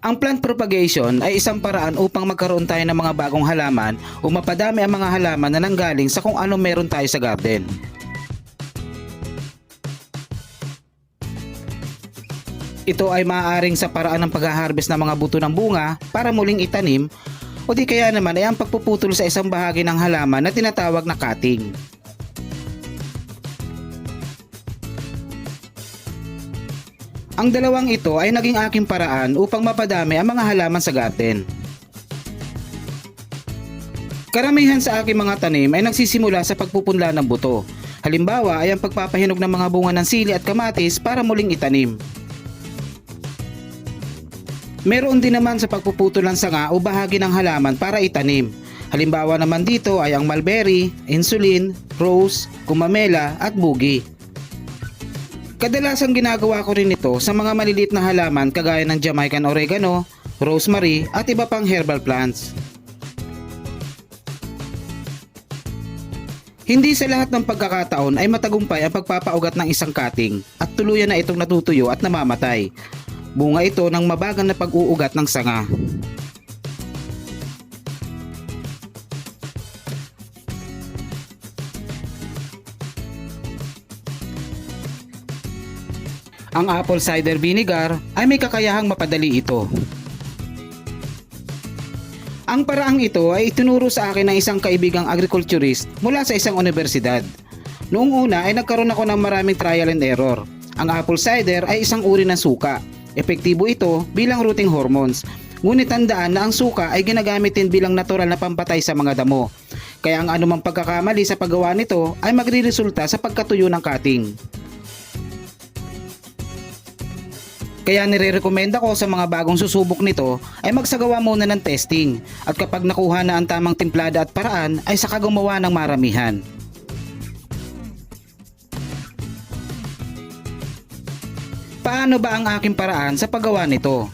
Ang plant propagation ay isang paraan upang magkaroon tayo ng mga bagong halaman o mapadami ang mga halaman na nanggaling sa kung ano meron tayo sa garden. Ito ay maaaring sa paraan ng pag-harvest ng mga buto ng bunga para muling itanim o di kaya naman ay ang pagpuputol sa isang bahagi ng halaman na tinatawag na cutting. Ang dalawang ito ay naging aking paraan upang mapadami ang mga halaman sa garden. Karamihan sa aking mga tanim ay nagsisimula sa pagpupunla ng buto. Halimbawa ay ang pagpapahinog ng mga bunga ng sili at kamatis para muling itanim. Meron din naman sa pagpuputol ng sanga o bahagi ng halaman para itanim. Halimbawa naman dito ay ang mulberry, insulin, rose, kumamela at bugi. Kadalasang ginagawa ko rin ito sa mga maliliit na halaman kagaya ng Jamaican oregano, rosemary at iba pang herbal plants. Hindi sa lahat ng pagkakataon ay matagumpay ang pagpapaugat ng isang cutting at tuluyan na itong natutuyo at namamatay. Bunga ito ng mabagal na pag-uugat ng sanga. Ang apple cider vinegar ay may kakayahang mapadali ito. Ang paraang ito ay itinuro sa akin ng isang kaibigang agriculturist mula sa isang universidad. Noong una ay nagkaroon ako ng maraming trial and error. Ang apple cider ay isang uri ng suka. Epektibo ito bilang rooting hormones. Ngunit tandaan na ang suka ay ginagamit din bilang natural na pampatay sa mga damo. Kaya ang anumang pagkakamali sa paggawa nito ay magre-resulta sa pagkatuyo ng cutting. Kaya nire-recommenda ko sa mga bagong susubok nito ay magsagawa muna ng testing at kapag nakuha na ang tamang timplada at paraan ay saka gumawa ng maramihan. Paano ba ang aking paraan sa paggawa nito?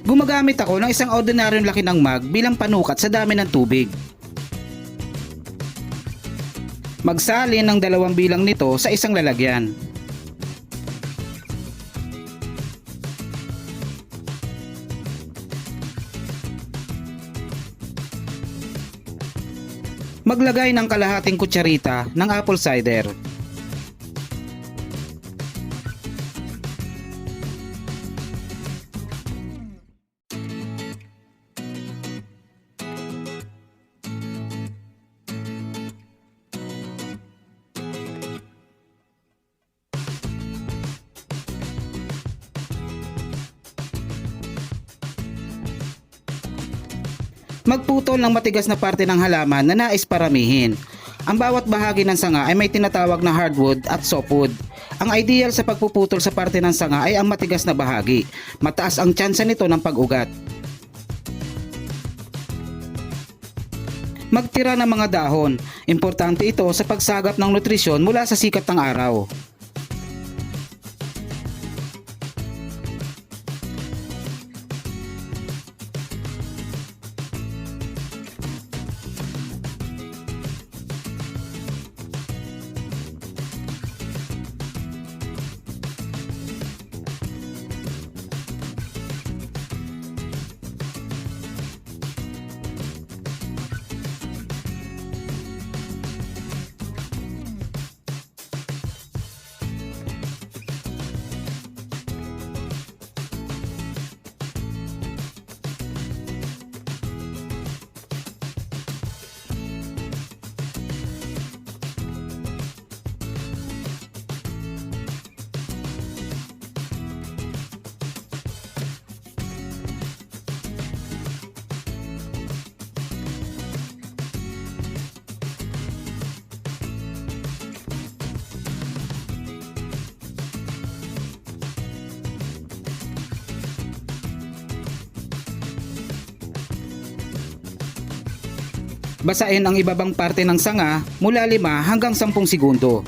Gumagamit ako ng isang ordinaryong laki ng mug bilang panukat sa dami ng tubig. Magsalin ng 2 bilang nito sa isang lalagyan. Maglagay ng kalahating kutsarita ng apple cider. Magputol ng matigas na parte ng halaman na nais paramihin. Ang bawat bahagi ng sanga ay may tinatawag na hardwood at softwood. Ang ideal sa pagpuputol sa parte ng sanga ay ang matigas na bahagi. Mataas ang tsansa nito ng pag-ugat. Magtira ng mga dahon. Importante ito sa pagsagap ng nutrisyon mula sa sikat ng araw. Basain ang ibabang parte ng sanga mula 5 hanggang 10 segundo.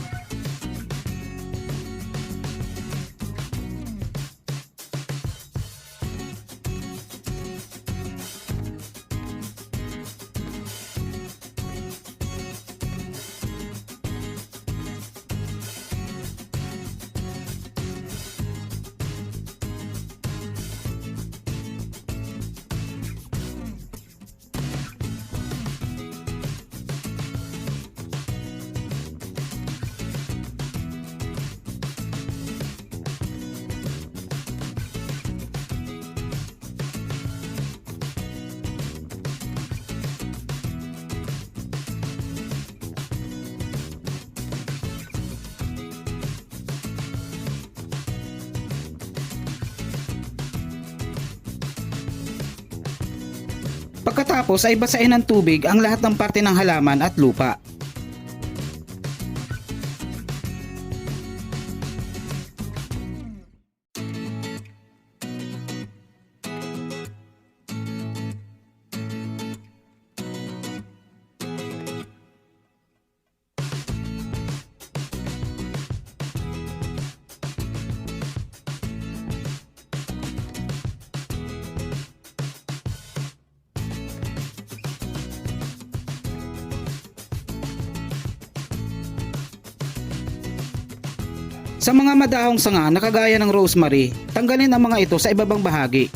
Pagkatapos ay basahin ng tubig ang lahat ng parte ng halaman at lupa. Sa mga madahong sanga na kagaya ng rosemary, tanggalin ang mga ito sa ibabang bahagi.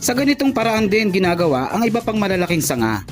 Sa ganitong paraan din ginagawa ang iba pang malalaking sanga.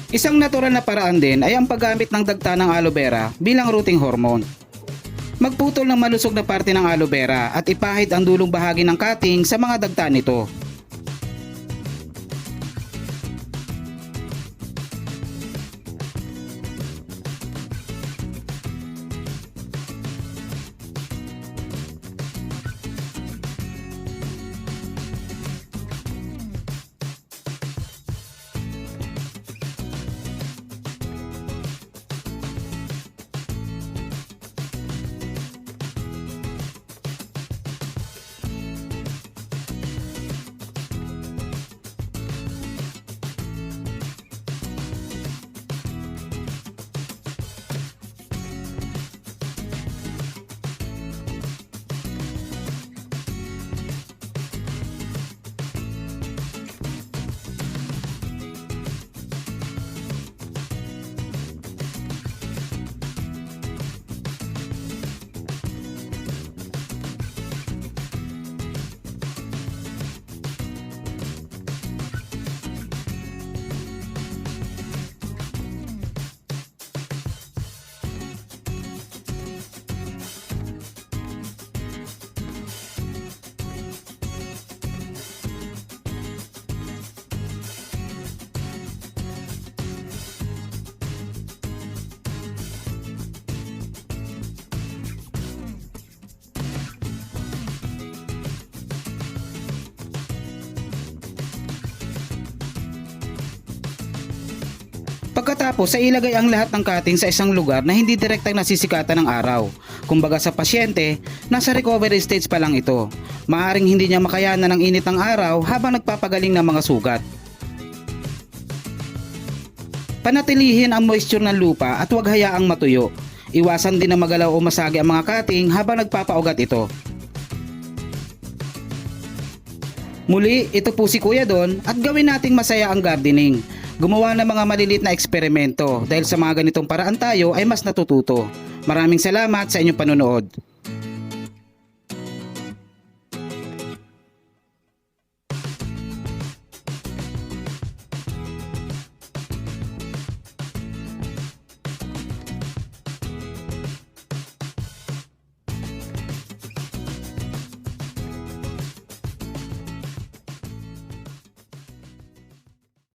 Isang natural na paraan din ay ang paggamit ng dagta ng aloe vera bilang rooting hormone. Magputol ng malusog na parte ng aloe vera at ipahid ang dulong bahagi ng cutting sa mga dagta nito. Pagkatapos ay ilagay ang lahat ng cutting sa isang lugar na hindi direktang nasisikatan ng araw. Kumbaga sa pasyente, nasa recovery stage pa lang ito. Maaring hindi niya makayanan ng init ng araw habang nagpapagaling ng mga sugat. Panatilihin ang moisture ng lupa at huwag hayaang matuyo. Iwasan din na magalaw o masagi ang mga cutting habang nagpapaugat ito. Muli, ito po si Kuya Don at gawin nating masaya ang gardening. Gumawa ng mga maliliit na eksperimento dahil sa mga ganitong paraan tayo ay mas natututo. Maraming salamat sa inyong panonood.